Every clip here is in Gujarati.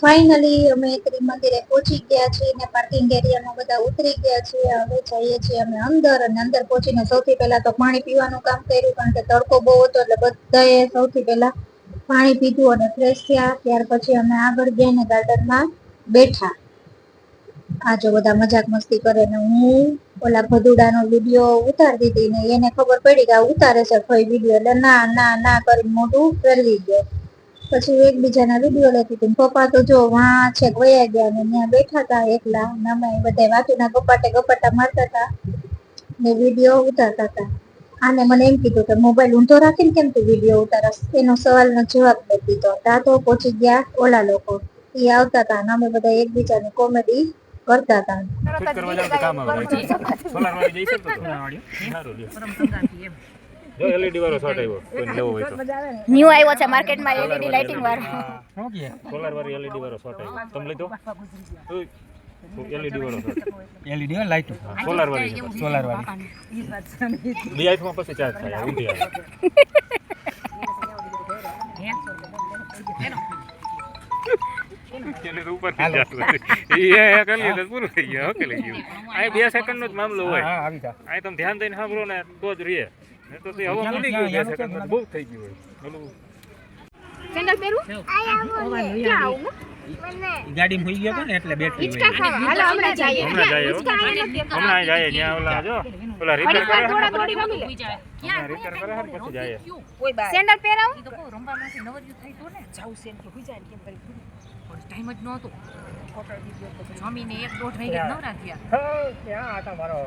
ફાઇનલી અમે ત્રિમંદિરે પહોંચી ગયા છીએ ને પાર્કિંગ એરિયામાં બધા ઉતરી ગયા છીએ. હવે જઈએ છીએ અમે અંદર, અને અંદર પહોંચીને સૌથી પહેલા તો પાણી પીવાનું કામ કર્યું, કારણ કે તડકો બહુ હતો એટલે બધાએ સૌથી પહેલા પાણી પીધું અને ફ્રેશ થયા. ત્યાર પછી અમે આગળ ગયા ને ગાર્ડનમાં બેઠા. આ જો બધા મજાક મસ્તી કરે ને હું ઓલા ભદુડાનો વિડીયો ઉતારતી હતી ને એને ખબર પડી કે આ ઉતારે છે કોઈ વિડીયો, એટલે ના ના ના કરીને મોઢું ફેરવી ગયો. પછી એકબીજાના વિડીયો લેતી હતી. પપ્પા તો જો વાં છે વયા ગયા ને ત્યાં બેઠા હતા એકલા, ને અમે બધા વાતુના ગપાટા મારતા હતા ને વિડીયો ઉતારતા હતા. આને મને એમ કીધું કે મોબાઈલ ઊંધો રાખીને કેમ તું વિડીયો ઉતારસ? એનો સવાલનો જવાબ નથી દીધો. ત્યાં તો પહોંચી ગયા ઓલા લોકો, એ આવતા હતા અને અમે બધા એકબીજાની કોમેડી કરતા હતા. જો એલઈડી વાળો શોટ આવ્યો, કોઈ લેવો હોય તો ન્યુ આવ્યો છે માર્કેટમાં એલઈડી લાઇટિંગ વાળો. સોલાર વાળી એલઈડી વાળો શોટ આવ્યો, તમે લઈ દો. એલઈડી વાળો શોટ, એલઈડી વાળી લાઈટ સોલાર વાળી, સોલાર વાળી ડીઆઈટ માં પછી ચાર્જ થાય ઊંધી આવે. ઉપર પૂરું થઈ ગયું. ઓકે લઈ ગયું. આ 2 સેકન્ડ નો જ મામલો હોય. આ તમે ધ્યાન દઈને સાંભળો ને તો જ રહે. તો તે હવે ભૂલી ગયું 2 સેકન્ડ માં બહુ થઈ ગયું હોય. બોલું સેન્ડલ પહેરું ગાડીમાં હોઈ ગયો ને એટલે બેટરી હિચકા ખાવા. હાલો હમણાં જઈએ. હમણાં જાય ત્યાં ઓલા જો ઓલા રિપેર કરે થોડા થોડી રમી લે. ક્યાં રિપેર કરે હર પછી જાય. કોઈ બાર સેન્ડલ પહેરાવ. ઈ તો કો રંબામાંથી નવજ્યું થઈ તો ને જાવ સેન્ડલ હોઈ જાય કેમ કરી ટાઈમ જ નહોતો. જમીને 1-1.5 વાગે નવરા થયા. ક્યાં આટા મારો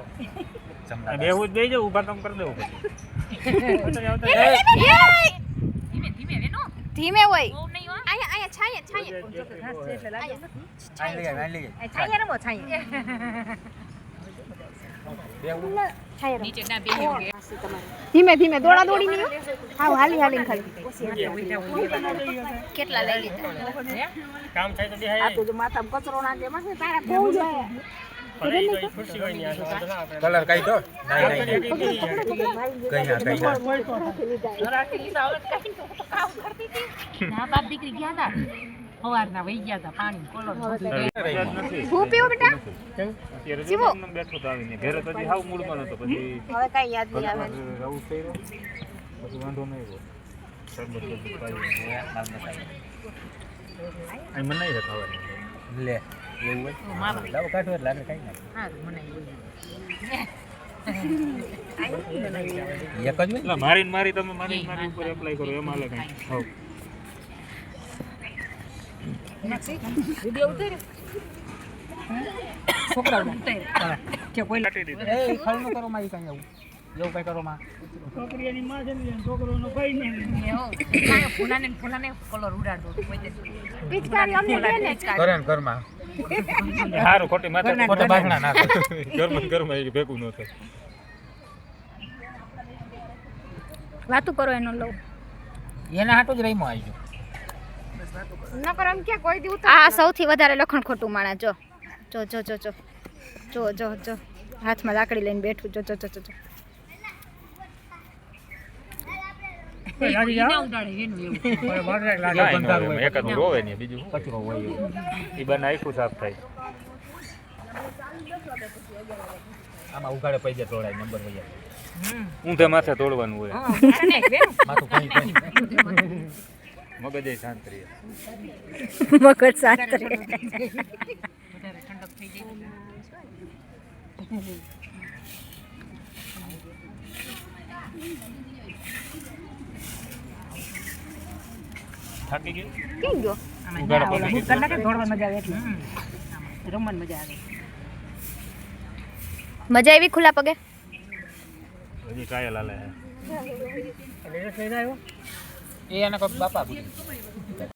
બેહું જ બેહી જાવ, ઊભા કામ કરી દેવું પછી. ધીમે ધીમે વેનો ધીમે હોય. બહુ નહીં હો. આયા છાયે આઈ લઈ છાયા રમો છાયા. નીચે ના બેહી ગયો. ધીમે ધીમે દોડા દોડી નહીં. હાવ હાલી હાલીને ખાલી. કેટલા લઈ લીધા? કામ થાય તો દેહાય. આ તો જો માથામાં કચરો નાખે માં તારા બહુ જાય. કલર કઈ તો ના બાપ દીકરી ગયા હતા સવારના વહી ગયા હતા પાણી કોલર હું પીવો બેટા? અત્યારે જો એમને બેઠો તો આવીને ઘરે તો હાવ મૂડમાં નતો, પછી હવે કઈ યાદ નહીં આવે. આવું થયું પછી વાંધો નહીં આવ્યો. શરબત પાઈ આ મને નહીં ખાવાની લે એવું હોય લાવો કાઢો એટલે લાગે કઈ ના હા મને એક જ એટલે મારી તમે મારી ઉપર એપ્લાય કરો એમાં અલગ કઈ. વિડિયો ઉતારે છોકરા ઉતારે કે કોઈ કાઢી દીધું. એ ખાવ ન કરો મારી કઈ આવું એવું કઈ કરો માં છોકરીની માં છે ને છોકરોનો કઈ નહીં એવો ફૂલાને કલર ઉડાડતો કોઈ દે પિચકારી અમને દે ને. કરે ને ઘરમાં સારું ખોટી માથા ખોટા બાગણા નાખો ઘરમાં એ ભેગું ન થાય. વાતું કરો એનો લવ. એના હાટો જ રહીમાં આવી ગયો. નકર એમ કે કોઈ દી ઉતાર. આ સૌથી વધારે લખણ ખોટું માણા. જો જો જો જો જો જો જો જો હાથમાં લાકડી લઈને બેઠું. જો જો જો જો ના ઉડાડે એનું એવું એક જ રોવે ને બીજું કચરો હોય એ બને આખું સાફ થાય. આમાં ઉઘાડે પૈસા તોડાય નંબર વૈયા ઊંધે માથે તોડવાનું હોય. માથું કઈ મગજ શાંત રહે. મગજ સાફ કરે. વધારે ઠંડક થઈ જાય. થાકી ગયું કેમ ગયો? ઉઘાડે પગે દોડવા મજા આવે એટલે રમવાની મજા આવે. મજા આવી ખુલ્લા પગે? હજી કાયલ હાલે. એ એને કોઈ બાપા